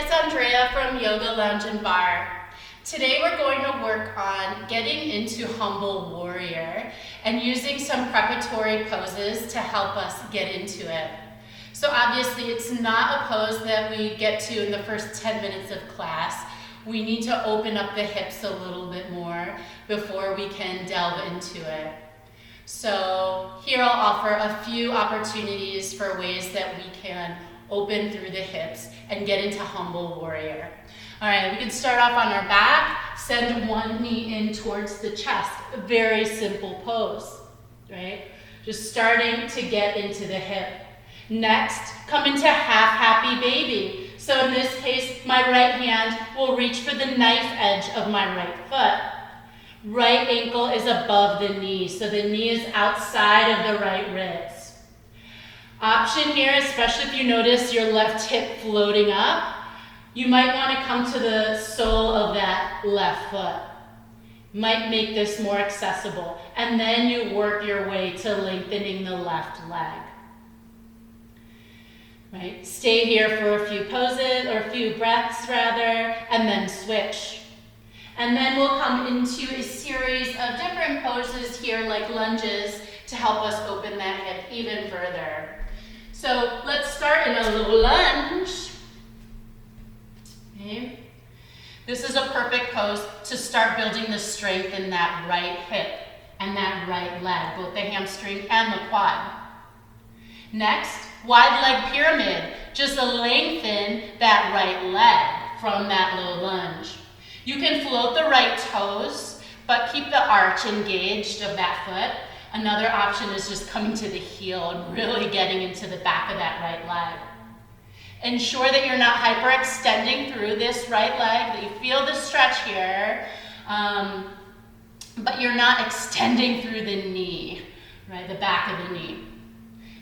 it's Andrea from Yoga Lounge and Bar. Today we're going to work on getting into Humble Warrior and using some preparatory poses to help us get into it. So obviously it's not a pose that we get to in the first 10 minutes of class. We need to open up the hips a little bit more before we can delve into it. So here I'll offer a few opportunities for ways that we can open through the hips and get into Humble Warrior. All right, we can start off on our back, send one knee in towards the chest. A very simple pose, right? Just starting to get into the hip. Next, come into half happy baby. So in this case, my right hand will reach for the knife edge of my right foot. Right ankle is above the knee, so the knee is outside of the right wrist. Option here, especially if you notice your left hip floating up, you might want to come to the sole of that left foot. Might make this more accessible. And then you work your way to lengthening the left leg. Right? Stay here for a few poses, or a few breaths rather, and then switch. And then we'll come into a series of different poses here, like lunges, to help us open that hip even further. So let's start in a little lunge. Okay. This is a perfect pose to start building the strength in that right hip and that right leg, both the hamstring and the quad. Next, wide leg pyramid. Just lengthen that right leg from that low lunge. You can float the right toes, but keep the arch engaged of that foot. Another option is just coming to the heel and really getting into the back of that right leg. Ensure that you're not hyperextending through this right leg, that you feel the stretch here, but you're not extending through the knee, right, the back of the knee.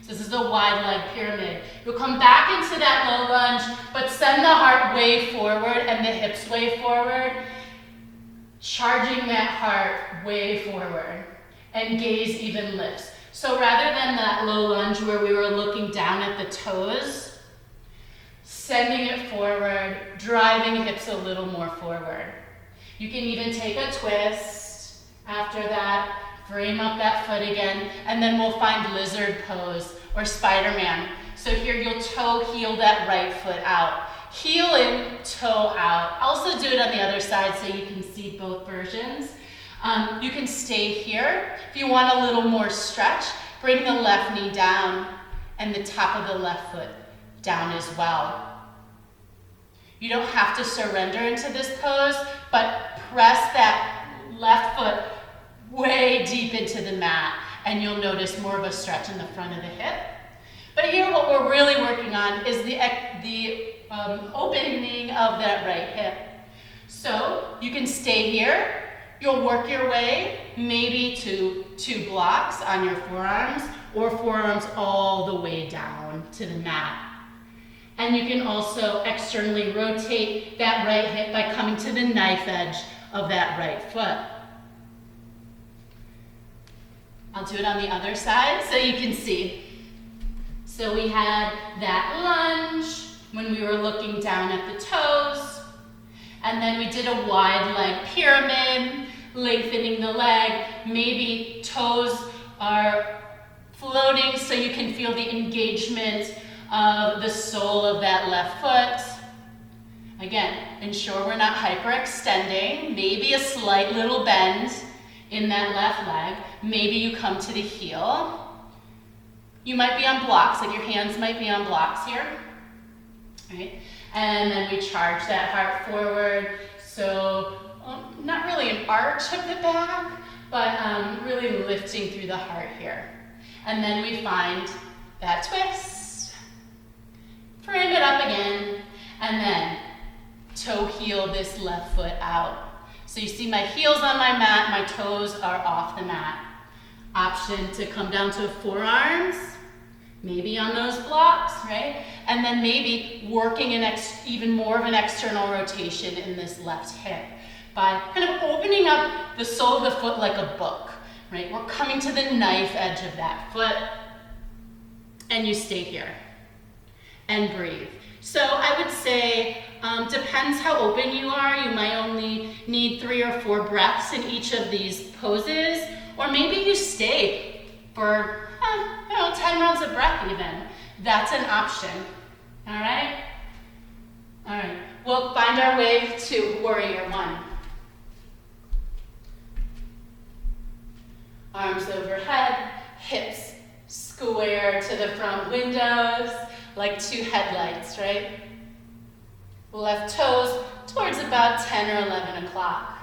So this is a wide leg pyramid. You'll come back into that low lunge, but send the heart way forward and the hips way forward, charging that heart way forward, and gaze even lifts. So rather than that low lunge where we were looking down at the toes, sending it forward, driving hips a little more forward. You can even take a twist after that, frame up that foot again, and then we'll find lizard pose or Spider-Man. So here you'll toe heel that right foot out. Heel in, toe out. Also do it on the other side so you can see both versions. You can stay here. If you want a little more stretch, bring the left knee down and the top of the left foot down as well. You don't have to surrender into this pose, but press that left foot way deep into the mat, and you'll notice more of a stretch in the front of the hip. But here what we're really working on is the opening of that right hip. So you can stay here. You'll work your way maybe to 2 blocks on your forearms, or forearms all the way down to the mat. And you can also externally rotate that right hip by coming to the knife edge of that right foot. I'll do it on the other side so you can see. So we had that lunge when we were looking down at the toes, and then we did a wide leg pyramid, lengthening the leg. Maybe toes are floating so you can feel the engagement of the sole of that left foot. Again, ensure we're not hyperextending. Maybe a slight little bend in that left leg. Maybe you come to the heel. You might be on blocks, like your hands might be on blocks here. Right? And then we charge that heart forward. So not really an arch of the back, but really lifting through the heart here. And then we find that twist. Frame it up again, and then toe heel this left foot out. So you see my heels on my mat, my toes are off the mat. Option to come down to forearms, maybe on those blocks, right? And then maybe working even more of an external rotation in this left hip by kind of opening up the sole of the foot like a book, right? We're coming to the knife edge of that foot, and you stay here and breathe. So I would say, depends how open you are. You might only need 3 or 4 breaths in each of these poses, or maybe you stay for 10 rounds of breath even. That's an option, all right? All right, we'll find our way to warrior 1. Arms overhead, hips square to the front windows, like 2 headlights, right? Left toes towards about 10 or 11 o'clock.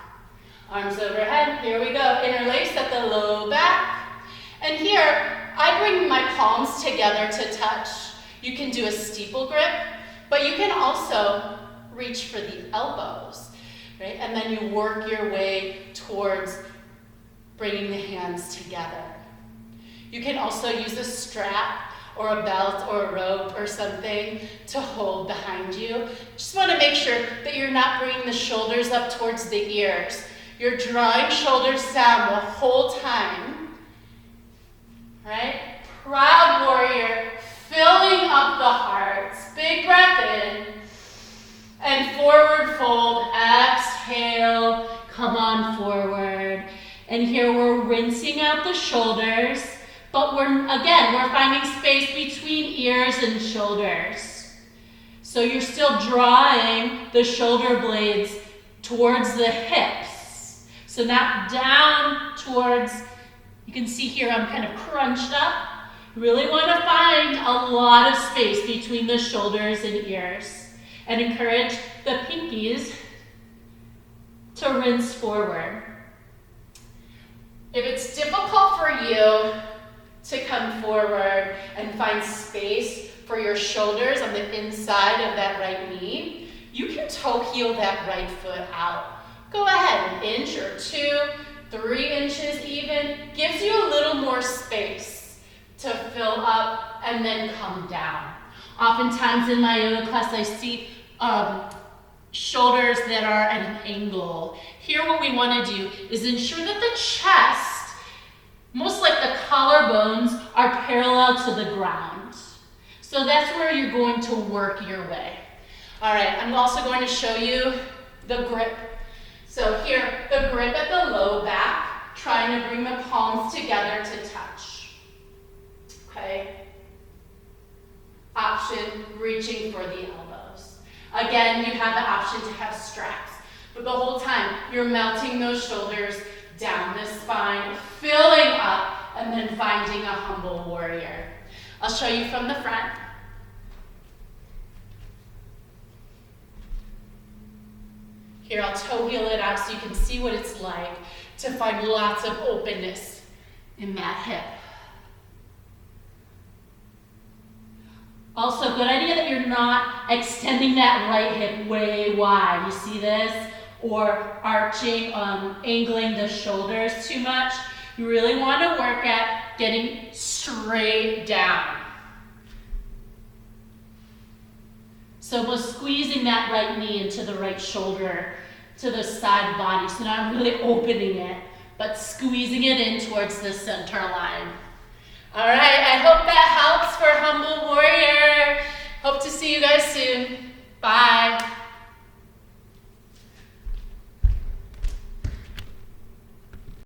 Arms overhead, here we go. Interlace at the low back. And here, I bring my palms together to touch. You can do a steeple grip, but you can also reach for the elbows, right? And then you work your way towards bringing the hands together. You can also use a strap or a belt or a rope or something to hold behind you. Just want to make sure that you're not bringing the shoulders up towards the ears. You're drawing shoulders down the whole time, right? Proud warrior, filling up the heart. Big breath in. And forward fold, exhale, come on forward. And here we're rinsing out the shoulders, but we're finding space between ears and shoulders. So you're still drawing the shoulder blades towards the hips. So not down towards, you can see here I'm kind of crunched up. Really want to find a lot of space between the shoulders and ears. And encourage the pinkies to rinse forward. If it's difficult for you to come forward and find space for your shoulders on the inside of that right knee, you can toe heel that right foot out. Go ahead, 1 inch or 2, 3 inches even. Gives you a little more space to fill up and then come down. Oftentimes in my yoga class, I see shoulders that are at an angle. Here what we want to do is ensure that the chest, most like the collarbones, are parallel to the ground. So that's where you're going to work your way. All right, I'm also going to show you the grip. So here, the grip at the low back, trying to bring the palms together to touch. Okay? Option, reaching for the elbows. Again, you have the option to have straps, but the whole time you're melting those shoulders down the spine, filling up, and then finding a humble warrior. I'll show you from the front. Here, I'll toe heel it out so you can see what it's like to find lots of openness in that hip. Also, good idea that you're not extending that right hip way wide. You see this? Or arching, angling the shoulders too much. You really want to work at getting straight down. So we're squeezing that right knee into the right shoulder, to the side body. So not really opening it, but squeezing it in towards the center line. All right, I hope that helps for Humble Warrior. Hope to see you guys soon. Bye.